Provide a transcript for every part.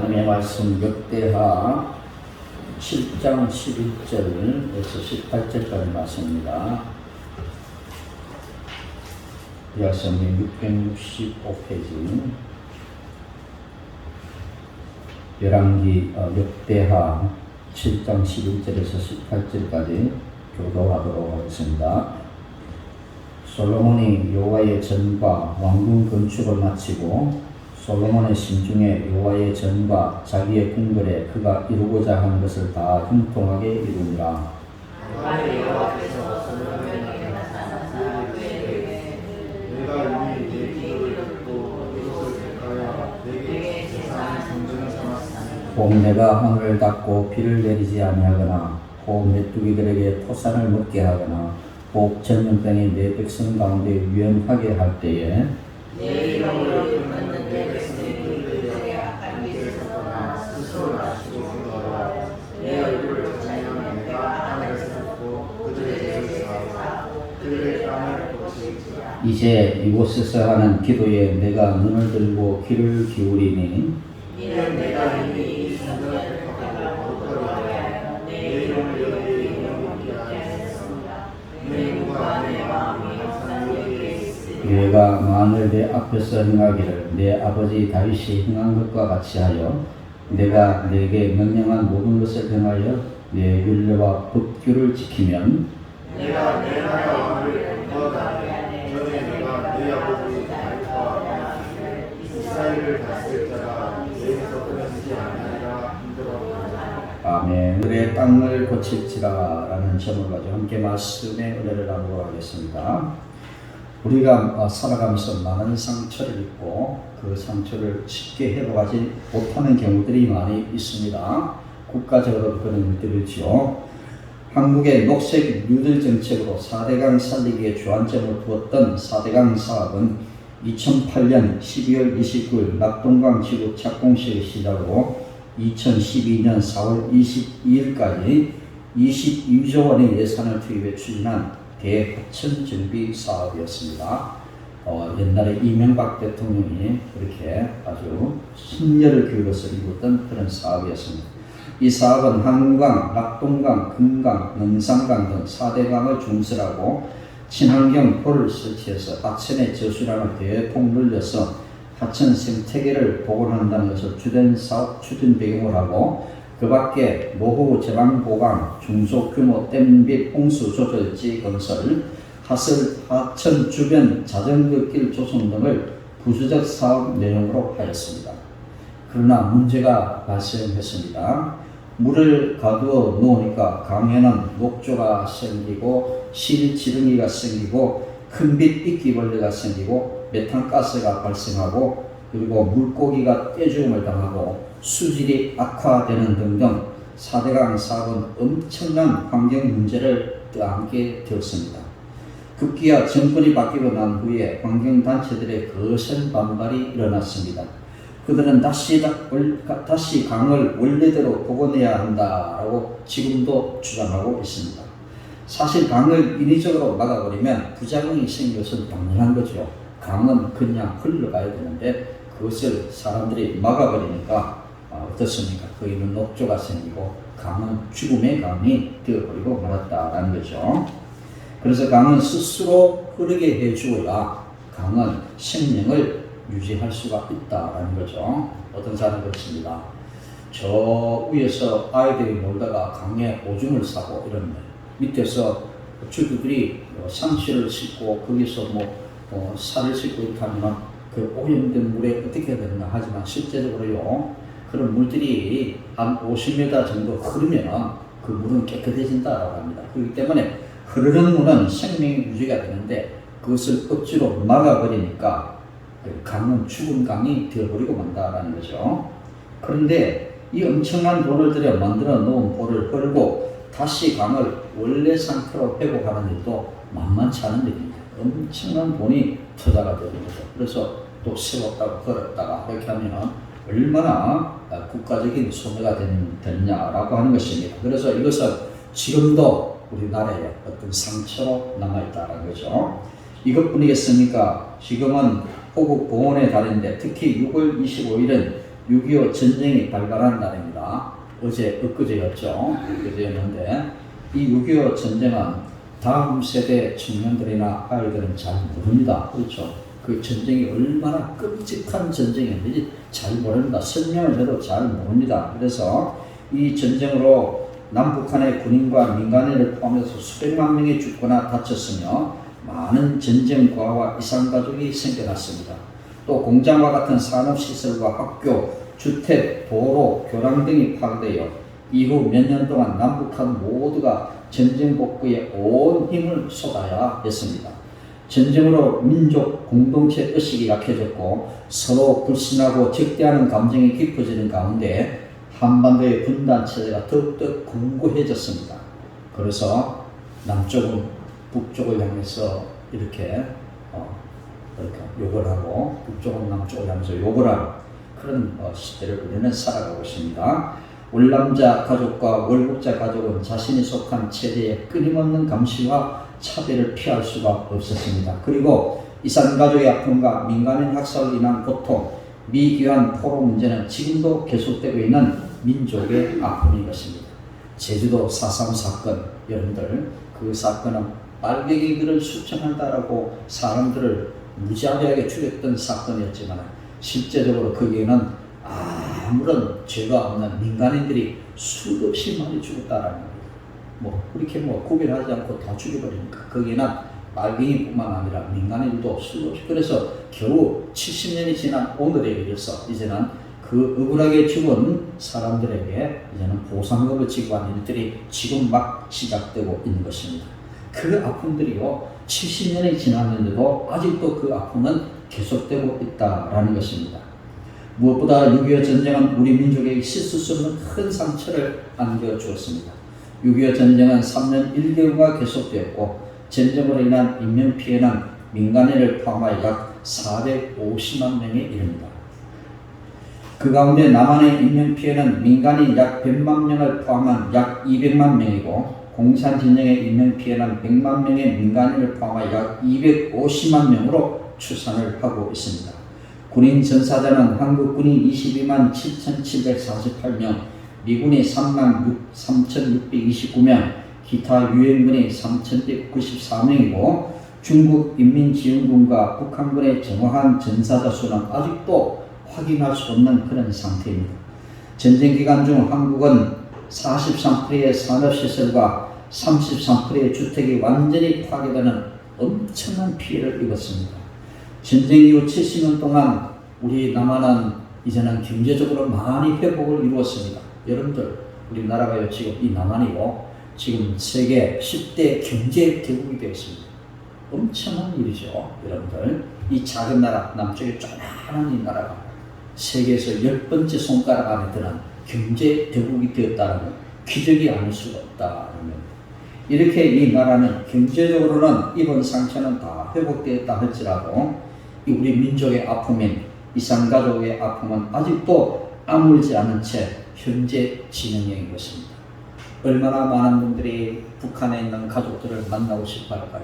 하나님의 말씀 역대하 7장 11절에서 18절까지 말씀입니다. 구약성경 665페이지 열왕기 역대하 7장 11절에서 18절까지 교도하도록 하겠습니다. 솔로몬이 여호와의 전과 왕궁 건축을 마치고 솔로몬의 심중에 여호와의 전과 자기의 궁궐에 그가 이루고자 하는 것을 다 형통하게 이루니라. 여호와께서 솔로몬에게 나타나사 그에게 내가 이미 네 기도를 듣고 이것을 택하여 내게 제사한 성전을 삼았으니 혹 내가 하늘을 닫고 비를 내리지 아니하거나 혹 메뚜기들에게 토산을 먹게 하거나 혹 전염병이 내 백성 가운데 유행하게 할 때에 내 이름으로 불렀는 내 백성이 그들에게 악한 길에서 떠나 스스로 낮추고 hum하여 내 얼굴을 찾으면 내가 하늘에서 듣고 그들의 죄를 사하고 그들의 땅을 고칠지라. 이제 이곳에서 하는 기도에 내가 눈을 들고 귀를 기울이니 이는 내가 이미 이 성전을 택하고 거룩하게 하여 내 이름을 여기에 영원히 하였습니다. 내 눈과 내 마음이 항상 여기에 있으니 내가 만일 내 앞에서 행하기를 내 아버지 다윗이 행한 것과 같이 하여 내가 내게 명령한 모든 것을 행하여 내 율례와 법규를 지키면 내가 내 나라 왕을 건너가되 전에 내가 내 아버지 다윗과 함께 이스라엘을 다스릴 자가 내게서 끊어지지 아니하리라 힘들어하리라. 아멘. 그의 땅을 고칠지라 라는 제목을 가지고 함께 말씀의 은혜를 나누고 하겠습니다. 우리가 살아가면서 많은 상처를 입고 그 상처를 쉽게 회복하지 못하는 경우들이 많이 있습니다. 국가적으로 그런 일들이 있죠. 한국의 녹색 뉴딜 정책으로 4대강 살리기에 주안점을 두었던 4대강 사업은 2008년 12월 29일 낙동강 지구 착공식을 시작으로 2012년 4월 22일까지 22조 원의 예산을 투입해 추진한 대하천 정비 사업이었습니다. 옛날에 이명박 대통령이 그렇게 아주 신열을 기울여서 이뤘던 그런 사업이었습니다. 이 사업은 한강, 낙동강, 금강, 능상강 등 4대강을 중설하고 친환경 폴을 설치해서 하천의 저수량을 대폭 늘려서 하천 생태계를 복원한다는 것을 주된 사업 추진 배경으로 하고 그 밖에 노후 제방 보강, 중소규모 댐 및 홍수 조절지 건설, 하천 주변 자전거길 조성 등을 부수적 사업 내용으로 하였습니다. 그러나 문제가 발생했습니다. 물을 가두어 놓으니까 강에는 녹조가 생기고 실지렁이가 생기고 큰빛 이끼벌레가 생기고 메탄가스가 발생하고 그리고 물고기가 떼죽음을 당하고 수질이 악화되는 등등 4대강 사업은 엄청난 환경 문제를 떠안게 되었습니다. 급기야 정권이 바뀌고 난 후에 환경단체들의 거센 반발이 일어났습니다. 그들은 다시 강을 원래대로 복원해야 한다라고 지금도 주장하고 있습니다. 사실 강을 인위적으로 막아버리면 부작용이 생길 것은 당연한 거죠. 강은 그냥 흘러가야 되는데 그것을 사람들이 막아버리니까 어떻습니까? 거기는 녹조가 생기고 강은 죽음의 강이 되어버리고 말았다라는 거죠. 그래서 강은 스스로 흐르게 해주어야 강은 생명을 유지할 수가 있다라는 거죠. 어떤 사람은 그렇습니다. 저 위에서 아이들이 놀다가 강에 오줌을 싸고 이런 밑에서 주부들이 상치를 싣고 거기서 살을 싣고 이렇게 하면 그 오염된 물에 어떻게 해야 되는가 하지만 실제적으로요 그런 물들이 한 50m 정도 흐르면 그 물은 깨끗해진다라고 합니다. 그렇기 때문에 흐르는 물은 생명이 유지가 되는데 그것을 억지로 막아버리니까 강은 죽은 강이 되어버리고 만다라는 거죠. 그런데 이 엄청난 돈을 들여 만들어 놓은 볼을 헐고 다시 강을 원래 상태로 회복하는 일도 만만치 않은 일입니다. 엄청난 돈이 투자가 되는 거죠. 그래서 또 세웠다가 걸었다가 이렇게 하면 얼마나 국가적인 소매가 됐냐라고 하는 것입니다. 그래서 이것은 지금도 우리나라의 어떤 상처로 남아있다는 거죠. 이것뿐이겠습니까? 지금은 호국 봉헌의 달인데 특히 6월 25일은 6.25 전쟁이 발발한 날입니다. 엊그제였죠. 엊그제였는데 이 6.25 전쟁은 다음 세대 청년들이나 아이들은 잘 모릅니다. 그렇죠? 그 전쟁이 얼마나 끔찍한 전쟁이었는지 잘 모릅니다. 설명을 해도 잘 모릅니다. 그래서 이 전쟁으로 남북한의 군인과 민간인을 포함해서 수백만 명이 죽거나 다쳤으며 많은 전쟁과와 이산가족이 생겨났습니다. 또 공장과 같은 산업시설과 학교, 주택, 도로, 교량 등이 파괴되어 이후 몇 년 동안 남북한 모두가 전쟁 복구에 온 힘을 쏟아야 했습니다. 전쟁으로 민족 공동체 의식이 약해졌고 서로 불신하고 적대하는 감정이 깊어지는 가운데 한반도의 분단 체제가 더욱더 견고해졌습니다. 그래서 남쪽은 북쪽을 향해서 이렇게 욕을 하고 북쪽은 남쪽을 향해서 욕을 하는 그런 시대를 우리는 살아가고 있습니다. 월남자 가족과 월북자 가족은 자신이 속한 체제의 끊임없는 감시와 차별을 피할 수가 없었습니다. 그리고 이산가족의 아픔과 민간인 학살로 인한 고통, 미기한 포로 문제는 지금도 계속되고 있는 민족의 아픔인 것입니다. 제주도 4.3 사건, 여러분들 그 사건은 빨갱이들을 수청한다라고 사람들을 무자비하게 죽였던 사건이었지만 실제적으로 거기에는 아무런 죄가 없는 민간인들이 수없이 많이 죽었다라는 거예요. 그렇게 구별하지 않고 다 죽여버리니까 거기에는 빨갱이뿐만 아니라 민간인들도 수없이 그래서 겨우 70년이 지난 오늘에 이르러서 이제는 그 억울하게 죽은 사람들에게 이제는 보상금을 지급하는 일들이 지금 막 시작되고 있는 것입니다. 그 아픔들이요 70년이 지났는데도 아직도 그 아픔은 계속되고 있다라는 것입니다. 무엇보다 6.25 전쟁은 우리 민족에게 씻을 수 없는 큰 상처를 안겨주었습니다. 6.25 전쟁은 3년 1개월가 계속되었고 전쟁으로 인한 인명피해는 민간인을 포함하여 약 450만 명에 이릅니다. 그 가운데 남한의 인명피해는 민간인 약 100만 명을 포함한 약 200만 명이고 공산진영의 인명피해는 100만 명의 민간인을 포함하여 약 250만 명으로 추산을 하고 있습니다. 군인 전사자는 한국군이 22만 7,748명, 미군이 3만 3,629명, 기타 유엔군이 3,194명이고 중국 인민지원군과 북한군의 정확한 전사자 수는 아직도 확인할 수 없는 그런 상태입니다. 전쟁 기간 중 한국은 43%의 산업시설과 33%의 주택이 완전히 파괴되는 엄청난 피해를 입었습니다. 전쟁 이후 70년 동안 우리 남한은 이제는 경제적으로 많이 회복을 이루었습니다. 여러분들 우리나라가요 지금 이 남한이요 지금 세계 10대 경제 대국이 되었습니다. 엄청난 일이죠. 여러분들 이 작은 나라 남쪽에 조그마한 이 나라가 세계에서 10번째 손가락 안에 드는 경제 대국이 되었다는 기적이 아닐 수가 없다는 겁니다. 이렇게 이 나라는 경제적으로는 입은 상처는 다 회복되었다 할지라도 우리 민족의 아픔인 이산가족의 아픔은 아직도 아물지 않은 채 현재 진행형인 것입니다. 얼마나 많은 분들이 북한에 있는 가족들을 만나고 싶어 할까요?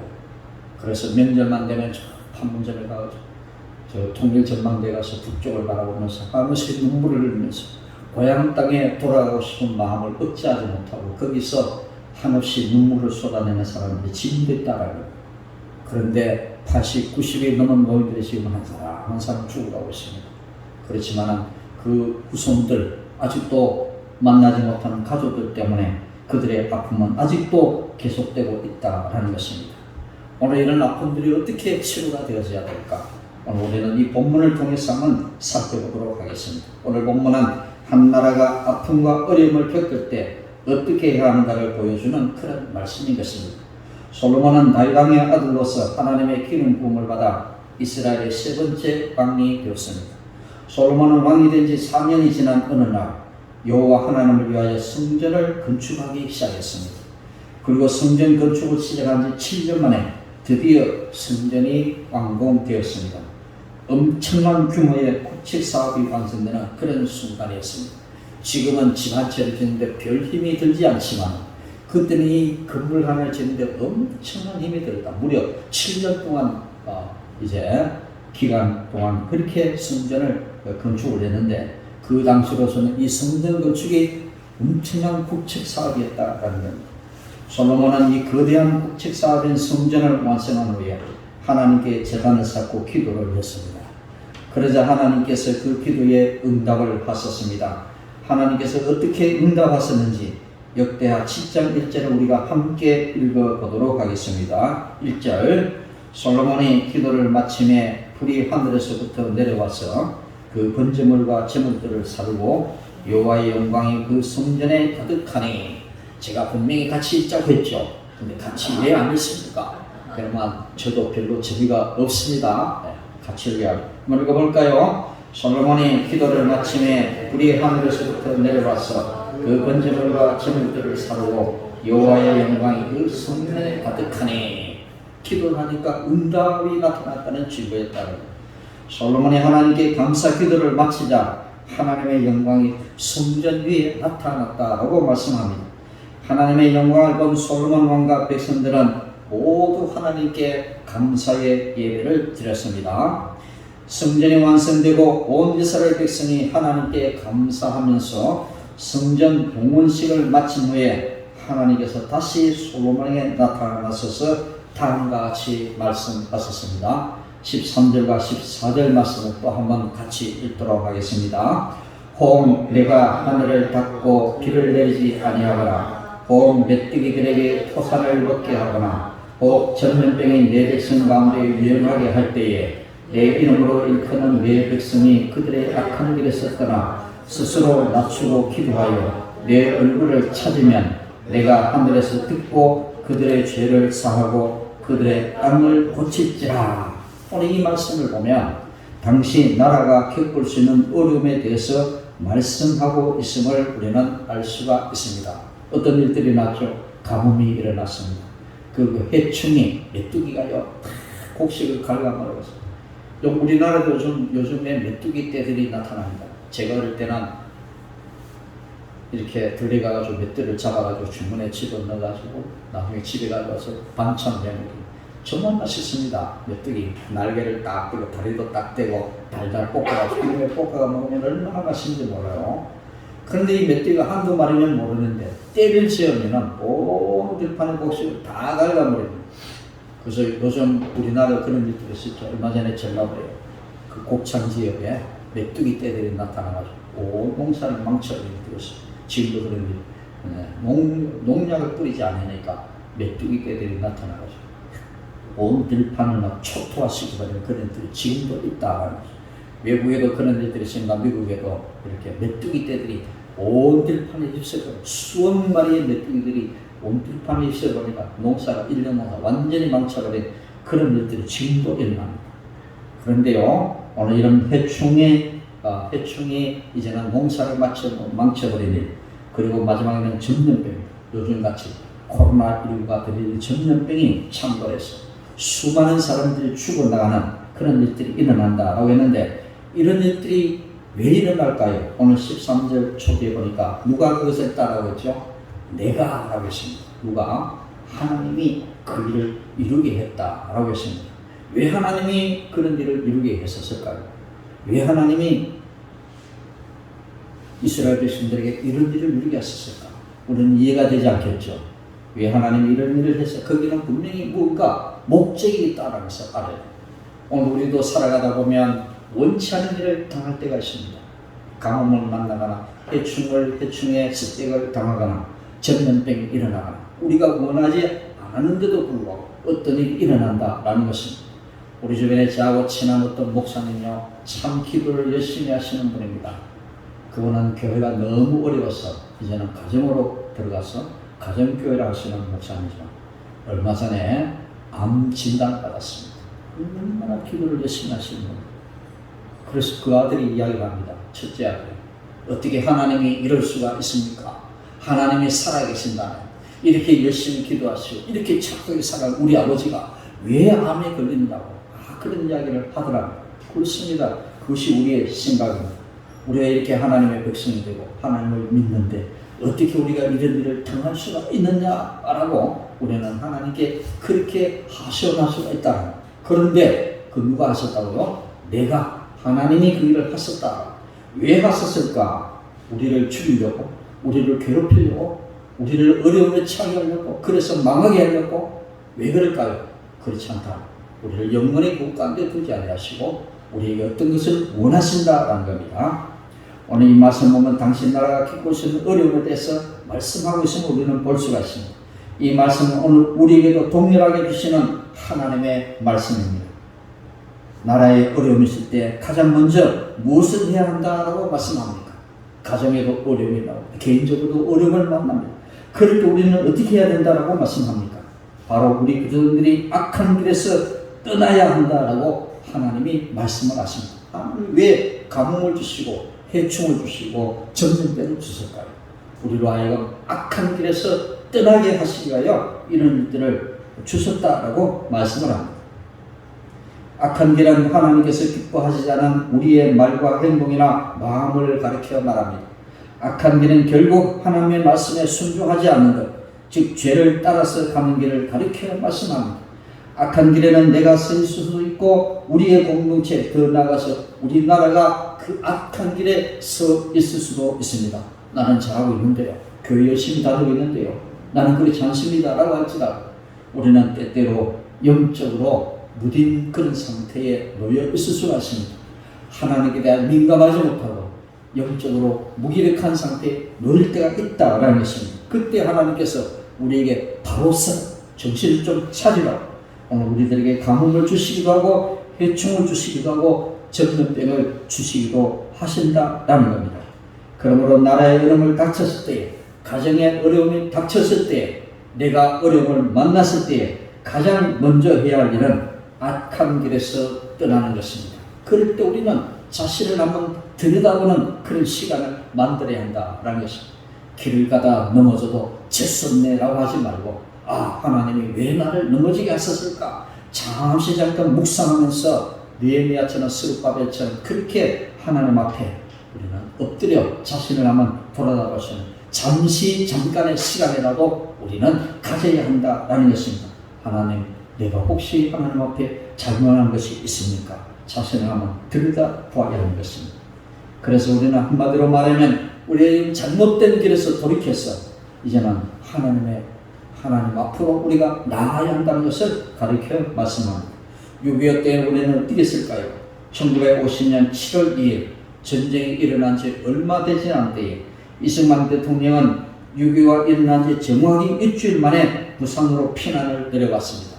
그래서 명절만 되면 저 판문점에 가서 저 통일전망대에 가서 북쪽을 바라보면서 하면서 눈물을 흘리면서 고향 땅에 돌아가고 싶은 마음을 억제하지 못하고 거기서 한없이 눈물을 쏟아내는 사람들이 지금도 있다라고요. 그런데 80, 90이 넘은 노인들이 지금 한 사람 죽어가고 있습니다. 그렇지만 그 후손들 아직도 만나지 못하는 가족들 때문에 그들의 아픔은 아직도 계속되고 있다라는 것입니다. 오늘 이런 아픔들이 어떻게 치료가 되어져야 될까? 오늘 우리는 이 본문을 통해서 한번 살펴보도록 하겠습니다. 오늘 본문은 한 나라가 아픔과 어려움을 겪을 때 어떻게 해야 하는가를 보여주는 그런 말씀인 것입니다. 솔로몬은 다윗 왕의 아들로서 하나님의 기름 부음을 받아 이스라엘의 세 번째 왕이 되었습니다. 솔로몬은 왕이 된 지 4년이 지난 어느 날 여호와 하나님을 위하여 성전을 건축하기 시작했습니다. 그리고 성전 건축을 시작한 지 7년 만에 드디어 성전이 완공되었습니다. 엄청난 규모의 구축 사업이 완성되는 그런 순간이었습니다. 지금은 집 한 채를 짓는데 별 힘이 들지 않지만 그때는 이 건물 하나를 짓는데 엄청난 힘이 들었다. 무려 7년 동안 기간 동안 그렇게 성전을 건축을 했는데 그 당시로서는 이 성전 건축이 엄청난 국책 사업이었다라는 겁니다. 솔로몬은 이 거대한 국책 사업인 성전을 완성한 후에 하나님께 제단을 쌓고 기도를 했습니다. 그러자 하나님께서 그 기도에 응답을 하셨습니다. 하나님께서 어떻게 응답하셨는지 역대하 7장 1절을 우리가 함께 읽어보도록 하겠습니다. 1절 솔로몬이 기도를 마침에 불이 하늘에서부터 내려와서 그 번제물과 제물들을 사르고 여호와의 영광이 그 성전에 가득하니 제가 분명히 같이 있자고 했죠. 근데 같이 왜 안 있습니까? 그러면 저도 별로 재미가 없습니다. 같이 한번 읽어볼까요? 솔로몬이 기도를 마침에 불이 하늘에서부터 내려와서 그 번제물과 제물들을 사르고 여호와의 영광이 그 성전에 가득하니 기도를 하니까 응답이 나타났다는 증거였다는 거예요. 솔로몬이 하나님께 감사 기도를 마치자 하나님의 영광이 성전 위에 나타났다라고 말씀합니다. 하나님의 영광을 본 솔로몬 왕과 백성들은 모두 하나님께 감사의 예배를 드렸습니다. 성전이 완성되고 온 이스라엘 백성이 하나님께 감사하면서 성전 봉헌식을 마친 후에 하나님께서 다시 솔로몬에게 나타나셔서 다음과 같이 말씀하셨습니다. 13절과 14절 말씀을 또 한번 같이 읽도록 하겠습니다. 혹 내가 하늘을 닫고 비를 내리지 아니하거나 혹 메뚜기들에게 토산을 먹게 하거나 혹 전염병이 내 백성 가운데 유행하게 할 때에 내 이름으로 일컫는 내 백성이 그들의 악한 길에서 떠나 스스로 낮추고 기도하여 내 얼굴을 찾으면 내가 하늘에서 듣고 그들의 죄를 사하고 그들의 땅을 고칠지라. 오늘 이 말씀을 보면 당시 나라가 겪을 수 있는 어려움에 대해서 말씀하고 있음을 우리는 알 수가 있습니다. 어떤 일들이 났죠? 가뭄이 일어났습니다. 그 해충이 메뚜기가요 곡식을 갉아먹었어요. 우리나라도 요즘에 메뚜기 떼들이 나타납니다. 제가 어릴 때는 이렇게 들려가가지고 멧돼지를 잡아가지고 주문에 집어넣어가지고 나중에 집에 가져와서 반찬 해먹기 정말 맛있습니다. 메뚜기 날개를 딱 떼고 다리도 딱 떼고 달달 볶아가지고 기름에 볶아가 먹으면 얼마나 맛있는지 몰라요. 그런데 이 메뚜기가 한두 마리면 모르는데 때를 지으면은 온 들판의 곡식을 다 갉아버립니다. 그래서 요즘 우리나라 그런 일들이 있었죠. 얼마 전에 전라도에 그 곡창 지역에 메뚜기 떼들이 나타나가지고 온 농사를 망쳐버린 일이 있어요. 지금도 그런 일. 농약을 뿌리지 않으니까 메뚜기 떼들이 나타나가지고 온 들판을 막 초토화시키는 그런 일들이 지금도 있다. 외국에도 그런 일들이 있으니까 미국에도 이렇게 메뚜기 떼들이 온 들판에 휩쓸고 수억 마리의 메뚜기들이 온 들판에 휩쓸고니까 농사가 1년 농사 완전히 망쳐버린 그런 일들이 지금도 일어납니다. 그런데요, 오늘 이런 해충이 이제는 농사를 망쳐버린 일, 그리고 마지막에는 전염병, 요즘같이 코로나19가 들린 전염병이 창궐해서 수많은 사람들이 죽어나가는 그런 일들이 일어난다라고 했는데 이런 일들이 왜 일어날까요? 오늘 13절 초기에 보니까 누가 그것을 따라고 했죠? 내가 라고 했습니다. 누가? 하나님이 그 일을 이루게 했다라고 했습니다. 왜 하나님이 그런 일을 이루게 했었을까요? 왜 하나님이 이스라엘 백성들에게 이런 일을 이루게 했었을까? 우리는 이해가 되지 않겠죠. 왜 하나님이 이런 일을 해서 거기는 분명히 뭔가 목적이 있다는 것을 알아야 돼요. 오늘 우리도 살아가다 보면 원치 않은 일을 당할 때가 있습니다. 가뭄을 만나거나 해충의 습격을 당하거나 전염병이 일어나거나 우리가 원하지 않았는데도 불구하고 어떤 일이 일어난다라는 것입니다. 우리 주변에 저하고 친한 어떤 목사님요 참 기도를 열심히 하시는 분입니다. 그분은 교회가 너무 어려워서 이제는 가정으로 들어가서 가정교회를 하시는 목사님이지만 얼마 전에 암 진단을 받았습니다. 얼마나 기도를 열심히 하시는 분입니다. 그래서 그 아들이 이야기를 합니다. 첫째 아들, 어떻게 하나님이 이럴 수가 있습니까? 하나님이 살아계신다면 이렇게 열심히 기도하시고 이렇게 착하게 살아간 우리 아버지가 왜 암에 걸린다고 그런 이야기를 하더라고요. 그렇습니다. 그것이 우리의 생각입니다. 우리가 이렇게 하나님의 백성이 되고 하나님을 믿는데 어떻게 우리가 이런 일을 당할 수가 있느냐라고 우리는 하나님께 그렇게 하소연할 수가 있다. 그런데 그 누가 하셨다고요? 내가 하나님이 그 일을 하셨다. 왜 하셨을까? 우리를 죽이려고, 우리를 괴롭히려고, 우리를 어려움에 처하게 하려고, 그래서 망하게 하려고. 왜 그럴까요? 그렇지 않다. 우리를 영원의 국 가운데 두지 아니하시고 우리에게 어떤 것을 원하신다라는 겁니다. 오늘 이 말씀 보면 당신 나라가 겪고 있는 어려움에 대해서 말씀하고 있음을 우리는 볼 수가 있습니다. 이 말씀은 오늘 우리에게도 동일하게 주시는 하나님의 말씀입니다. 나라에 어려움이 있을 때 가장 먼저 무엇을 해야 한다라고 말씀합니까? 가정에도 어려움이 나오고 개인적으로도 어려움을 만납니다. 그럴 때 우리는 어떻게 해야 된다라고 말씀합니까? 바로 우리 그들이 악한 길에서 떠나야 한다라고 하나님이 말씀을 하십니다. 하나님 왜 가뭄을 주시고 해충을 주시고 전쟁때를 주실까요? 우리로 하여금 악한 길에서 떠나게 하시기 위하여 이런 일들을 주셨다라고 말씀을 합니다. 악한 길은 하나님께서 기뻐하시지 않은 우리의 말과 행동이나 마음을 가리켜 말합니다. 악한 길은 결국 하나님의 말씀에 순종하지 않는 것, 즉 죄를 따라서 가는 길을 가리켜 말씀합니다. 악한 길에는 내가 서 있을 수도 있고 우리의 공동체 더 나아가서 우리나라가 그 악한 길에 서 있을 수도 있습니다. 나는 잘하고 있는데요. 교회 열심히 다니고 있는데요. 나는 그렇지 않습니다. 라고 할지라도 우리는 때때로 영적으로 무딘 그런 상태에 놓여 있을 수가 있습니다. 하나님께 대한 민감하지 못하고 영적으로 무기력한 상태에 놓일 때가 있다라는 것입니다. 그때 하나님께서 우리에게 바로서 정신을 좀 차리라고 오늘 우리들에게 가뭄을 주시기도 하고 해충을 주시기도 하고 전염병을 주시기도 하신다라는 겁니다. 그러므로 나라의 어려움을 닥쳤을 때에, 가정의 어려움이 닥쳤을 때에, 내가 어려움을 만났을 때에 가장 먼저 해야 할 일은 악한 길에서 떠나는 것입니다. 그럴 때 우리는 자신을 한번 들여다보는 그런 시간을 만들어야 한다라는 것입니다. 길을 가다 넘어져도 재수없네라고 하지 말고 하나님이 왜 나를 넘어지게 하셨을까? 잠깐 묵상하면서 느헤미야처럼 스룹바벨처럼 그렇게 하나님 앞에 우리는 엎드려 자신을 한번 돌아다보시는 잠깐의 시간이라도 우리는 가져야 한다라는 것입니다. 하나님, 내가 혹시 하나님 앞에 잘못한 것이 있습니까? 자신을 한번 들여다보게 하는 것입니다. 그래서 우리는 한마디로 말하면 우리의 잘못된 길에서 돌이켜서 이제는 하나님 앞으로 우리가 나아야 한다는 것을 가르쳐 말씀합니다. 6.25 때 우리는 어떻게 했을까요? 1950년 7월 2일 전쟁이 일어난 지 얼마 되지 않은 때에 이승만 대통령은 6.25가 일어난 지 정확히 일주일 만에 부산으로 피난을 내려갔습니다.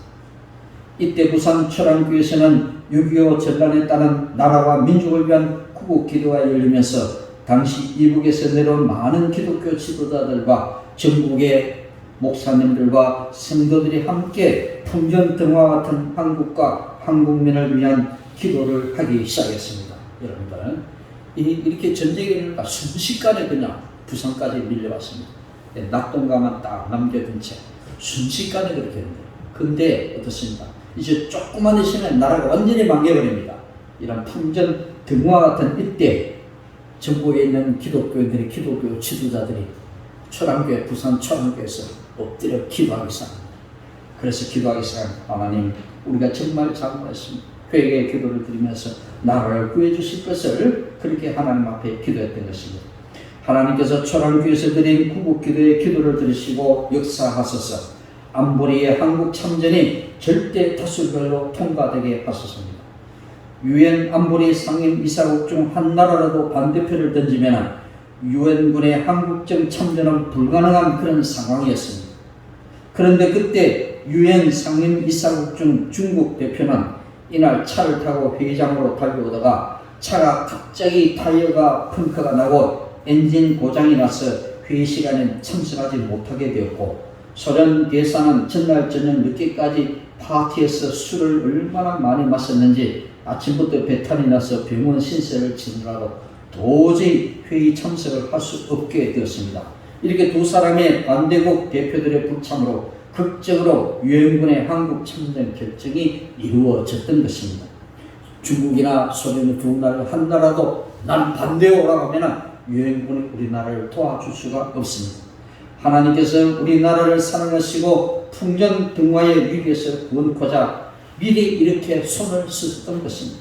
이때 부산 초량교에서는 6.25 전란에 따른 나라와 민족을 위한 구국 기도가 열리면서 당시 이북에서 내려온 많은 기독교 지도자들과 전국의 목사님들과 성도들이 함께 풍전등화 같은 한국과 한국민을 위한 기도를 하기 시작했습니다. 여러분들은 이렇게 전쟁이 일어나니까 순식간에 그냥 부산까지 밀려왔습니다. 낙동강만 딱 남겨둔 채 순식간에 그렇게 했는데, 근데 어떻습니까? 이제 조금만 있으면 나라가 완전히 망해버립니다. 이런 풍전등화 같은 이때 전국에 있는 기독교인들이, 기독교 지도자들이 초량교회, 부산 초량교회에서 엎드려 기도하기 시작합니다. 그래서 기도하기 시작합니다. 하나님, 우리가 정말 잘못했습니다. 회개의 기도를 드리면서 나라를 구해주실 것을 그렇게 하나님 앞에 기도했던 것입니다. 하나님께서 초량교회에서 드린 구국기도의 기도를 들으시고 역사하셔서 안보리의 한국 참전이 절대 다수결로 통과되게 하셨습니다. 유엔 안보리 상임 이사국 중 한 나라라도 반대표를 던지면 유엔군의 한국정 참전은 불가능한 그런 상황이었습니다. 그런데 그때 유엔 상임 이사국 중 중국 대표는 이날 차를 타고 회의장으로 달려오다가 차가 갑자기 타이어가 펑크가 나고 엔진 고장이 나서 회의 시간에 참석하지 못하게 되었고, 소련 대사는 전날 저녁 늦게까지 파티에서 술을 얼마나 많이 마셨는지 아침부터 배탈이 나서 병원 신세를 지느라고 도저히 회의 참석을 할 수 없게 되었습니다. 이렇게 두 사람의 반대국 대표들의 불참으로 극적으로 유엔군의 한국 참전 결정이 이루어졌던 것입니다. 중국이나 소련이 두 나라 한 나라도 난 반대오라고 하면 유엔군이 우리나라를 도와줄 수가 없습니다. 하나님께서 우리나라를 사랑하시고 풍전등화의 위기에서 구원코자 미리 이렇게 손을 쓰셨던 것입니다.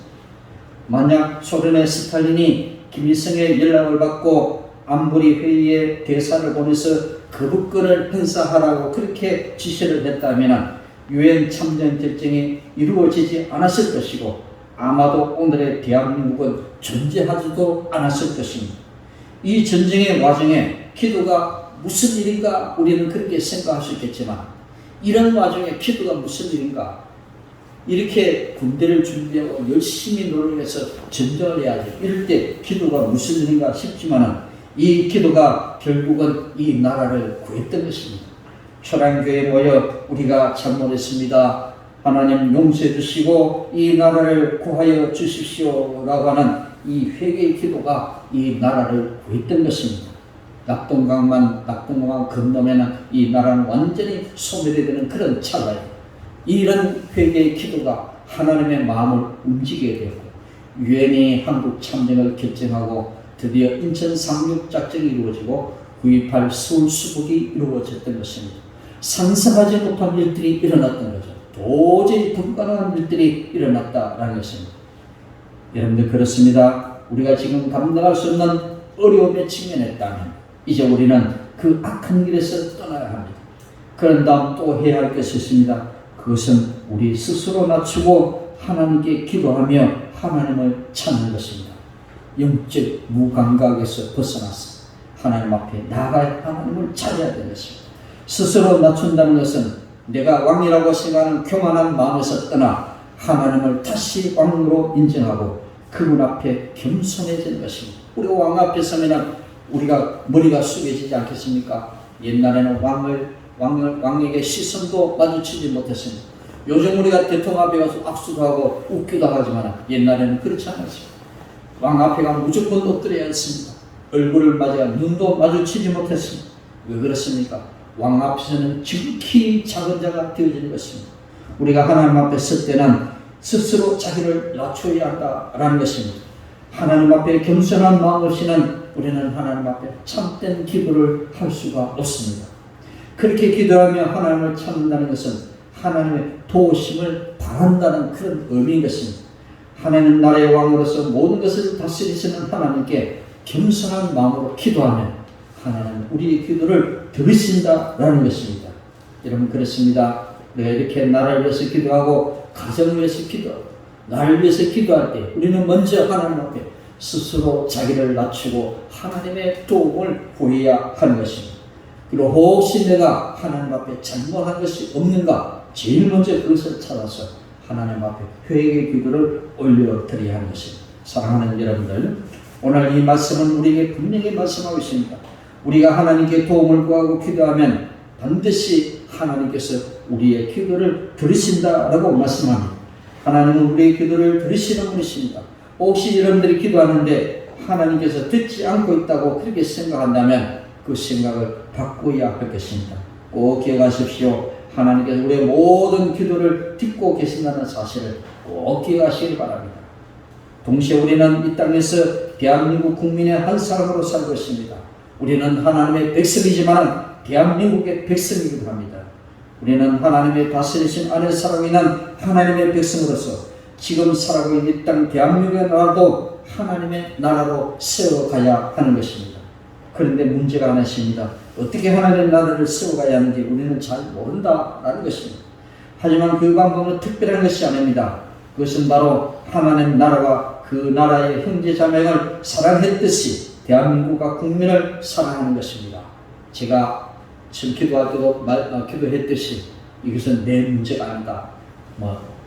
만약 소련의 스탈린이 김일성의 연락을 받고 안보리 회의에 대사를 보내서 거부권을 행사하라고 그렇게 지시를 했다면 유엔 참전 결정이 이루어지지 않았을 것이고 아마도 오늘의 대한민국은 존재하지도 않았을 것입니다. 이 전쟁의 와중에 기도가 무슨 일인가 우리는 그렇게 생각할 수 있겠지만 이런 와중에 기도가 무슨 일인가 이렇게 군대를 준비하고 열심히 노력해서 전쟁을 해야지 이럴 때 기도가 무슨 일인가 싶지만은 이 기도가 결국은 이 나라를 구했던 것입니다. 초량교회에 모여 우리가 잘못했습니다. 하나님 용서해 주시고 이 나라를 구하여 주십시오라고 하는 이 회개의 기도가 이 나라를 구했던 것입니다. 낙동강만 건너면은 이 나라는 완전히 소멸이 되는 그런 찰나에 이런 회개의 기도가 하나님의 마음을 움직이게 되었고 유엔이 한국 참전을 결정하고 드디어 인천 상륙 작전이 이루어지고 9.28 서울 수복이 이루어졌던 것입니다. 상상하지 못한 일들이 일어났던 거죠. 도저히 불가능한 일들이 일어났다라는 것입니다. 여러분들 그렇습니다. 우리가 지금 감당할 수 없는 어려움에 직면했다면 이제 우리는 그 악한 길에서 떠나야 합니다. 그런 다음 또 해야 할 것이 있습니다. 그것은 우리 스스로 낮추고 하나님께 기도하며 하나님을 찾는 것입니다. 영적 무감각에서 벗어나서 하나님 앞에 나아가 하나님을 찾아야 되는 것입니다. 스스로 낮춘다는 것은 내가 왕이라고 생각하는 교만한 마음에서 떠나 하나님을 다시 왕으로 인정하고 그분 앞에 겸손해지는 것입니다. 우리가 왕 앞에 서면 우리가 머리가 숙여지지 않겠습니까? 옛날에는 왕에게 시선도 마주치지 못했습니다. 요즘 우리가 대통령 앞에 가서 악수도 하고 웃기도 하지만 옛날에는 그렇지 않았습니다. 왕 앞에 가면 무조건 엎드려야 했습니다. 얼굴을 맞아 눈도 마주치지 못했습니다. 왜 그렇습니까? 왕 앞에서는 지극히 작은 자가 되어지는 것입니다. 우리가 하나님 앞에 설 때는 스스로 자기를 낮춰야 한다라는 것입니다. 하나님 앞에 겸손한 마음 없이는 우리는 하나님 앞에 참된 기도를 할 수가 없습니다. 그렇게 기도하며 하나님을 찾는다는 것은 하나님의 도우심을 바란다는 그런 의미인 것입니다. 하나님 나라의 왕으로서 모든 것을 다스리시는 하나님께 겸손한 마음으로 기도하면 하나님 우리의 기도를 들으신다라는 것입니다. 여러분 그렇습니다. 내가 이렇게 나라를 위해서 기도하고 가정을 위해서 기도하고 나를 위해서 기도할 때 우리는 먼저 하나님 앞에 스스로 자기를 낮추고 하나님의 도움을 구해야 하는 것입니다. 그리고 혹시 내가 하나님 앞에 잘못한 것이 없는가 제일 먼저 그것을 찾아서 하나님 앞에 회개의 기도를 올려드려야 하는 것입니다. 사랑하는 여러분들, 오늘 이 말씀은 우리에게 분명히 말씀하고 있습니다. 우리가 하나님께 도움을 구하고 기도하면 반드시 하나님께서 우리의 기도를 들으신다라고 말씀합니다. 하나님은 우리의 기도를 들으시는 분이십니다. 혹시 여러분들이 기도하는데 하나님께서 듣지 않고 있다고 그렇게 생각한다면 그 생각을 바꾸어야 할 것입니다. 꼭 기억하십시오. 하나님께서 우리의 모든 기도를 듣고 계신다는 사실을 꼭 기억하시길 바랍니다. 동시에 우리는 이 땅에서 대한민국 국민의 한 사람으로 살고 있습니다. 우리는 하나님의 백성이지만 대한민국의 백성이기도 합니다. 우리는 하나님의 다스리신 안에 살아가고 있는 하나님의 백성으로서 지금 살아가고 있는 이 땅 대한민국의 나라도 하나님의 나라로 세워가야 하는 것입니다. 그런데 문제가 하나 있습니다. 어떻게 하나님의 나라를 세워가야 하는지 우리는 잘 모른다라는 것입니다. 하지만 그 방법은 특별한 것이 아닙니다. 그것은 바로 하나님 나라와 그 나라의 형제자매를 사랑했듯이 대한민국과 국민을 사랑하는 것입니다. 제가 지금 기도할 때도 기도했듯이 이것은 내 문제가 아니다.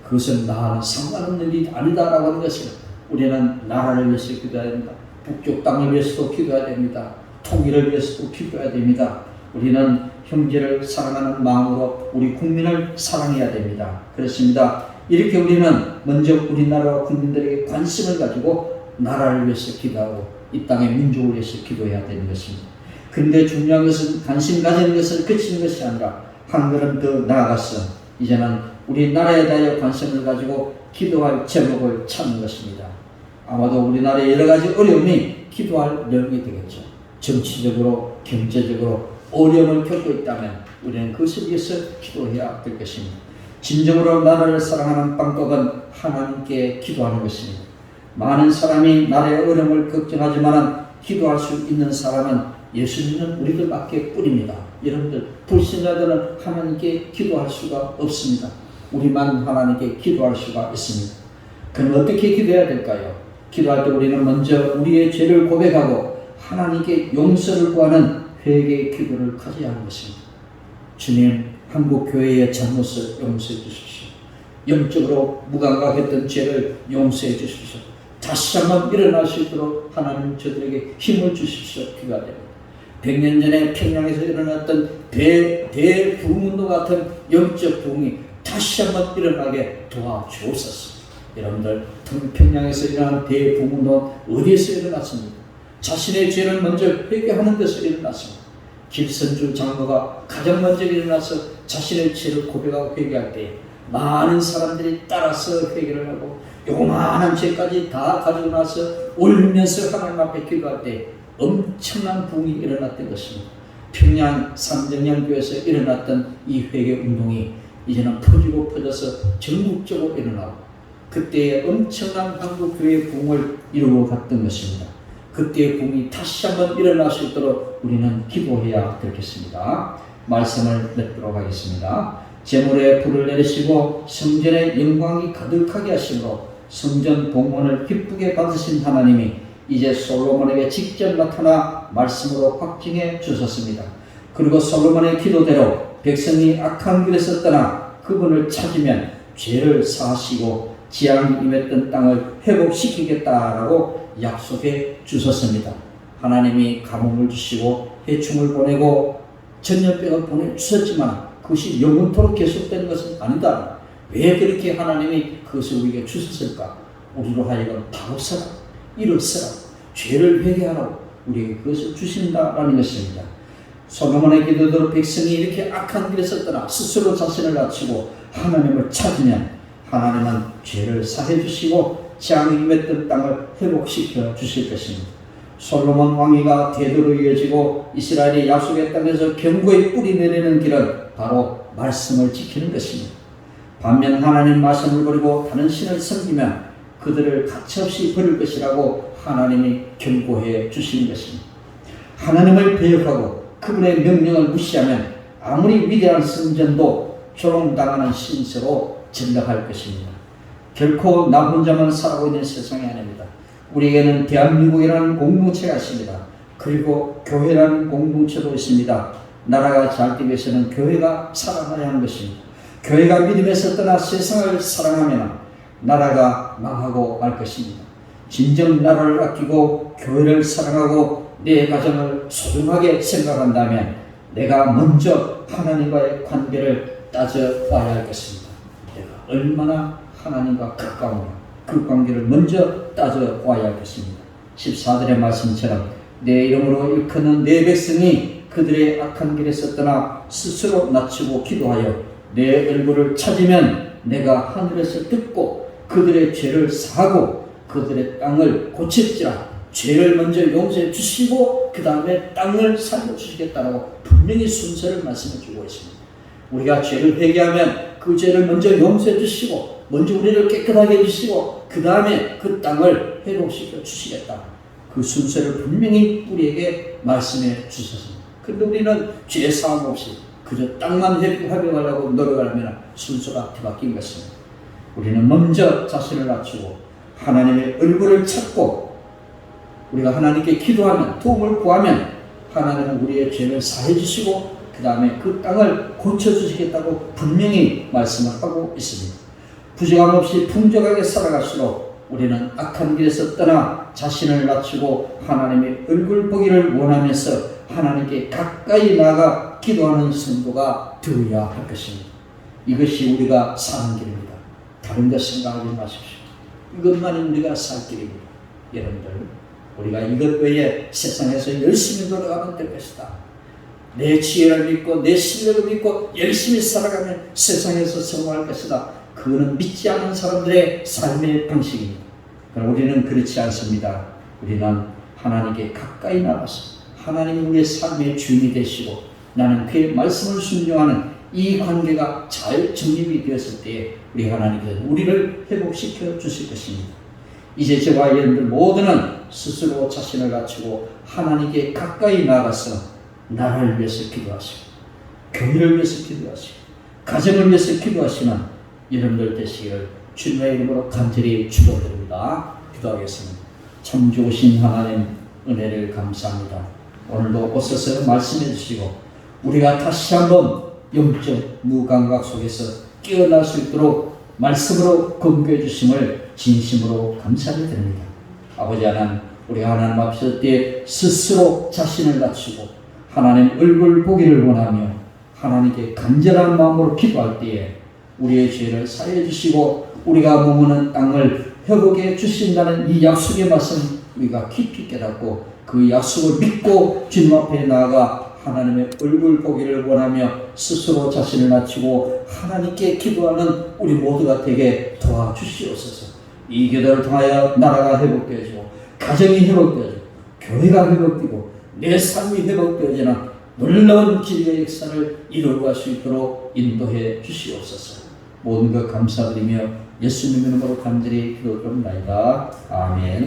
그것은 나와는 상관없는 일이 아니다라고 하는 것입니다. 우리는 나라를 위해서 기도해야 됩니다. 북쪽 땅을 위해서도 기도해야 됩니다. 통일을 위해서도 기도해야 됩니다. 우리는 형제를 사랑하는 마음으로 우리 국민을 사랑해야 됩니다. 그렇습니다. 이렇게 우리는 먼저 우리나라와 국민들에게 관심을 가지고 나라를 위해서 기도하고 이 땅의 민족을 위해서 기도해야 되는 것입니다. 그런데 중요한 것은 관심 가지는 것을 그치는 것이 아니라 한 걸음 더 나아가서 이제는 우리나라에 대하여 관심을 가지고 기도할 제목을 찾는 것입니다. 아마도 우리나라의 여러 가지 어려움이 기도할 내용이 되겠죠. 정치적으로, 경제적으로 어려움을 겪고 있다면 우리는 그것을 위해서 기도해야 될 것입니다. 진정으로 나라를 사랑하는 방법은 하나님께 기도하는 것입니다. 많은 사람이 나의 어려움을 걱정하지만 기도할 수 있는 사람은 예수 믿는 우리들밖에 뿐입니다. 여러분들, 불신자들은 하나님께 기도할 수가 없습니다. 우리만 하나님께 기도할 수가 있습니다. 그럼 어떻게 기도해야 될까요? 기도할 때 우리는 먼저 우리의 죄를 고백하고 하나님께 용서를 구하는 회개의 기도를 가져야 하는 것입니다. 주님, 한국 교회의 잘못을 용서해 주십시오. 영적으로 무감각했던 죄를 용서해 주십시오. 다시 한번 일어날 수 있도록 하나님 저들에게 힘을 주십시오. 기도가 됩니다. 100년 전에 평양에서 일어났던 대부흥운동 같은 영적 부흥이 다시 한번 일어나게 도와주옵소서. 여러분들, 평양에서 일어난 대부흥운동 어디에서 일어났습니까? 자신의 죄를 먼저 회개하는 데서 일어났습니다. 길선주 장로가 가장 먼저 일어나서 자신의 죄를 고백하고 회개할 때 많은 사람들이 따라서 회개를 하고 요만한 죄까지 다 가지고 나서 울면서 하나님 앞에 기도할 때 엄청난 부흥이 일어났던 것입니다. 평양 삼정양교에서 일어났던 이 회개 운동이 이제는 퍼지고 퍼져서 전국적으로 일어나고 그때의 엄청난 한국교회의 부흥을 이루어 갔던 것입니다. 그때의 부흥이 다시 한번 일어날 수 있도록 우리는 기도해야 되겠습니다. 말씀을 맺도록 하겠습니다. 제물에 불을 내리시고 성전에 영광이 가득하게 하심으로 성전 봉헌을 기쁘게 받으신 하나님이 이제 솔로몬에게 직접 나타나 말씀으로 확증해 주셨습니다. 그리고 솔로몬의 기도대로 백성이 악한 길에서 떠나 그분을 찾으면 죄를 사하시고 재앙이 임했던 땅을 회복시키겠다라고 약속해 주셨습니다. 하나님이 가뭄을 주시고 해충을 보내고 전염병을 보내주셨지만 그것이 영원토록 계속되는 것은 아니다. 왜 그렇게 하나님이 그것을 우리에게 주셨을까? 우리로 하여금 바로서라, 일어서라, 죄를 회개하라고 우리에게 그것을 주신다라는 것입니다. 솔로몬의 기도대로 백성이 이렇게 악한 길에서 떠나 스스로 자신을 낮추고 하나님을 찾으면 하나님은 죄를 사해 주시고 재앙이 임했던 땅을 회복시켜 주실 것입니다. 솔로몬 왕위가 대대로 이어지고 이스라엘이 약속의 땅에서 경고의 뿌리 내리는 길은 바로 말씀을 지키는 것입니다. 반면 하나님 말씀을 버리고 다른 신을 섬기면 그들을 가차없이 버릴 것이라고 하나님이 경고해 주시는 것입니다. 하나님을 배역하고 그분의 명령을 무시하면 아무리 위대한 성전도 조롱당하는 신세로 전락할 것입니다. 결코 나 혼자만 살아가고 있는 세상이 아닙니다. 우리에게는 대한민국이라는 공동체가 있습니다. 그리고 교회라는 공동체도 있습니다. 나라가 잘 되기 위해서는 교회가 살아가야 하는 것입니다. 교회가 믿음에서 떠나 세상을 사랑하면 나라가 망하고 말 것입니다. 진정 나라를 아끼고 교회를 사랑하고 내 가정을 소중하게 생각한다면 내가 먼저 하나님과의 관계를 따져봐야 할 것입니다. 내가 얼마나 하나님과 가까우냐, 그 관계를 먼저 따져봐야 할 것입니다. 14절의 말씀처럼 내 이름으로 일컫는 내 백성이 그들의 악한 길에서 떠나 스스로 낮추고 기도하여 내 얼굴을 찾으면 내가 하늘에서 듣고 그들의 죄를 사하고 그들의 땅을 고칠지라. 죄를 먼저 용서해 주시고 그 다음에 땅을 살려주시겠다라고 분명히 순서를 말씀해 주고 있습니다. 우리가 죄를 회개하면 그 죄를 먼저 용서해 주시고 먼저 우리를 깨끗하게 해주시고 그 다음에 그 땅을 회복시켜 주시겠다. 그 순서를 분명히 우리에게 말씀해 주셨습니다. 그런데 우리는 죄 사함 없이 그저 땅만 회복하려고 노력하면 순서가 뒤바뀐 것입니다. 우리는 먼저 자신을 낮추고 하나님의 얼굴을 찾고 우리가 하나님께 기도하면 도움을 구하면 하나님은 우리의 죄를 사해 주시고 그 다음에 그 땅을 고쳐주시겠다고 분명히 말씀을 하고 있습니다. 부정함 없이 풍족하게 살아갈수록 우리는 악한 길에서 떠나 자신을 낮추고 하나님의 얼굴 보기를 원하면서 하나님께 가까이 나아가 기도하는 성도가 되어야 할 것입니다. 이것이 우리가 사는 길입니다. 다른 것 생각하지 마십시오. 이것만이 우리가 살 길입니다. 여러분들, 우리가 이것 외에 세상에서 열심히 돌아가면 될 것이다. 내 지혜를 믿고 내 실력을 믿고 열심히 살아가면 세상에서 성공할 것이다. 그거는 믿지 않는 사람들의 삶의 방식입니다. 그러나 우리는 그렇지 않습니다. 우리는 하나님께 가까이 나가서 하나님이 우리의 삶의 주인이 되시고 나는 그의 말씀을 순종하는 이 관계가 잘 정립이 되었을 때에 우리 하나님께서 우리를 회복시켜 주실 것입니다. 이제 저와 여러분들 모두는 스스로 자신을 갖추고 하나님께 가까이 나가서 나라를 위해서 기도하시고 교회를 위해서 기도하시고 가정을 위해서 기도하시는 여러분들 되시기를 주님의 이름으로 간절히 축원드립니다. 기도하겠습니다. 참 좋으신 하나님 은혜를 감사합니다. 오늘도 오셔서 말씀해 주시고 우리가 다시 한번 영적 무감각 속에서 깨어날 수 있도록 말씀으로 건교해 주심을 진심으로 감사를 드립니다. 아버지 하나님, 우리 하나님 앞에 때 스스로 자신을 갖추고 하나님 얼굴 보기를 원하며 하나님께 간절한 마음으로 기도할 때에 우리의 죄를 사해 주시고 우리가 머무는 땅을 회복해 주신다는 이 약속의 말씀 우리가 깊이 깨닫고 그 약속을 믿고 주님 앞에 나아가 하나님의 얼굴 보기를 원하며 스스로 자신을 낮추고 하나님께 기도하는 우리 모두가 되게 도와주시옵소서. 이 기도를 통하여 나라가 회복되어지고 가정이 회복되어지고 교회가 회복되고 내 삶이 회복되어지는 놀라운 진리의 역사를 이루어갈 수 있도록 인도해 주시옵소서. 모든 것 감사드리며 예수님 이름으로 간절히 기도드립니다. 아멘.